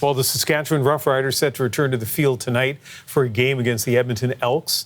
Well, the Saskatchewan Roughriders set to return to the field tonight for a game against the Edmonton Elks.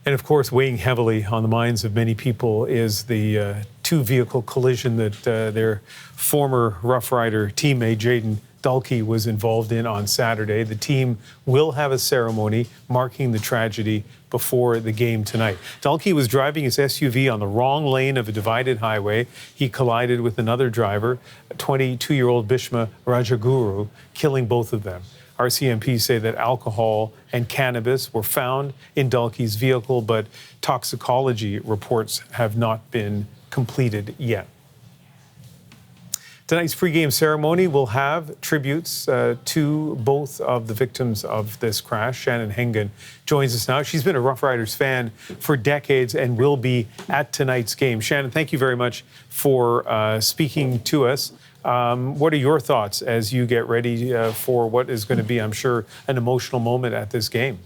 And of course, weighing heavily on the minds of many people is the two-vehicle collision that their former Rough Rider teammate, Jayden Dalkey, was involved in on Saturday. The team will have a ceremony marking the tragedy before the game tonight. Dalkey was driving his SUV on the wrong lane of a divided highway. He collided with another driver, 22-year-old Bhishma Rajaguru, killing both of them. RCMP say that alcohol and cannabis were found in Dalkey's vehicle, but toxicology reports have not been completed yet. Tonight's pregame ceremony will have tributes to both of the victims of this crash. Shannon Hengen joins us now. She's been a Rough Riders fan for decades and will be at tonight's game. Shannon, thank you very much for speaking to us. What are your thoughts as you get ready for what is going to be, I'm sure, an emotional moment at this game?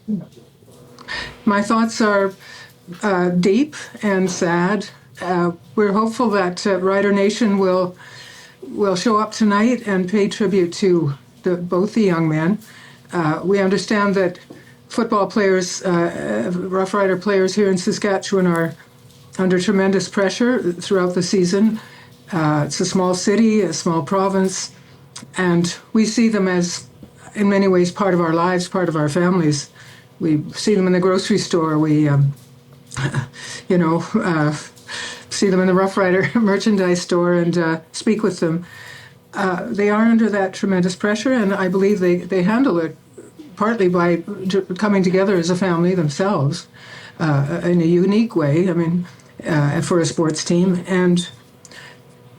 My thoughts are deep and sad. We're hopeful that Rider Nation will show up tonight and pay tribute to both the young men. We understand that football players, Rough Rider players here in Saskatchewan, are under tremendous pressure throughout the season. It's a small city, a small province, and we see them as, in many ways, part of our lives, part of our families. We see them in the grocery store. We, see them in the Rough Rider merchandise store and speak with them. They are under that tremendous pressure, and I believe they handle it partly by coming together as a family themselves in a unique way, for a sports team. And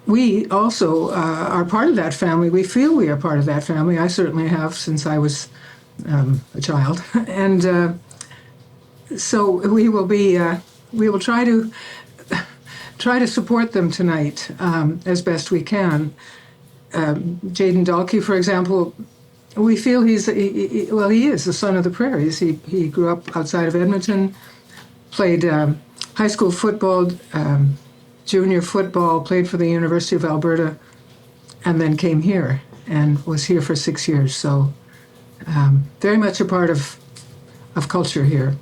we also are part of that family. We feel we are part of that family. I certainly have since I was a child. And so we will try to support them tonight as best we can. Jayden Dalkey, for example, we feel he is the son of the prairies. He grew up outside of Edmonton, played high school football, junior football, played for the University of Alberta, and then came here and was here for 6 years. So very much a part of culture here.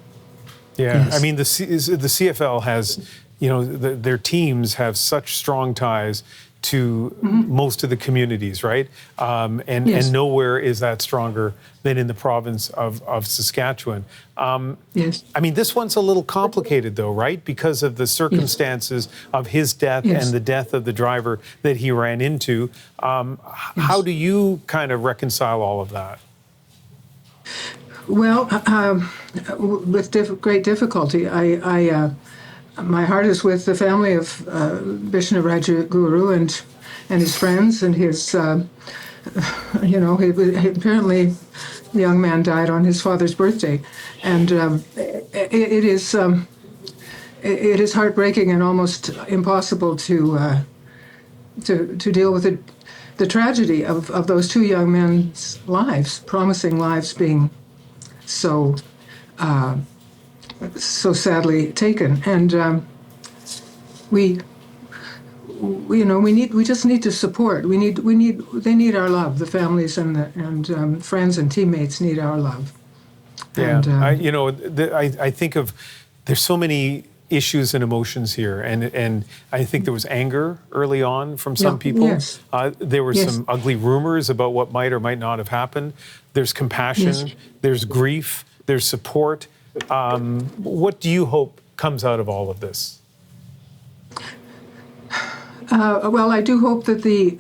Yeah, yes. The CFL has, their teams have such strong ties to most of the communities, right? And nowhere is that stronger than in the province of Saskatchewan. Yes. This one's a little complicated, though, right? Because of the circumstances of his death and the death of the driver that he ran into. How do you kind of reconcile all of that? Well, with great difficulty. My heart is with the family of Bhishma Rajaguru and his friends and his, apparently the young man died on his father's birthday. And it is heartbreaking and almost impossible to deal with the tragedy of those two young men's lives, promising lives being so sadly taken, and we just need to support. They need our love. The families and friends and teammates need our love. Yeah, and, I think of there's so many issues and emotions here, and I think there was anger early on from some people. Yes. There were some ugly rumors about what might or might not have happened. There's compassion. There's grief. There's support. What do you hope comes out of all of this? Well, I do hope that the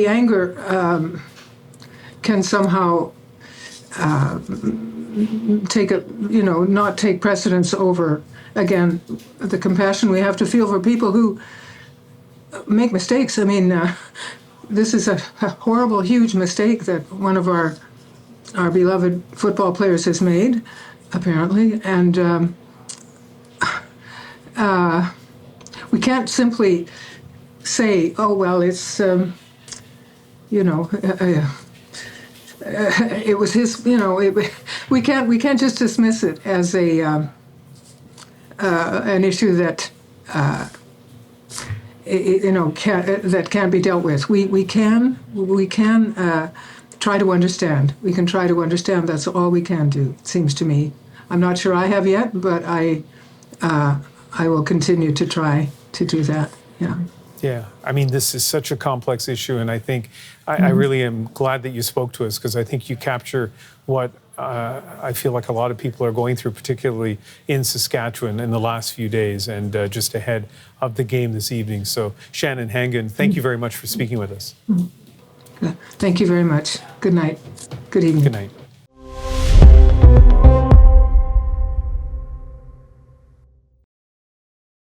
anger can somehow not take precedence over, again, the compassion we have to feel for people who make mistakes. This is a horrible, huge mistake that one of our beloved football players has made, apparently, and we can't simply say, "Oh well, it's it was his." We can't just dismiss it as an issue that that can't be dealt with. We can try to understand. We can try to understand. That's all we can do, it seems to me. I'm not sure I have yet, but I will continue to try to do that. Yeah. Yeah, I mean, this is such a complex issue, and I think I really am glad that you spoke to us, because I think you capture what I feel like a lot of people are going through, particularly in Saskatchewan in the last few days and just ahead of the game this evening. So, Shannon Hengen, thank you very much for speaking with us. Thank you very much. Good night. Good evening. Good night.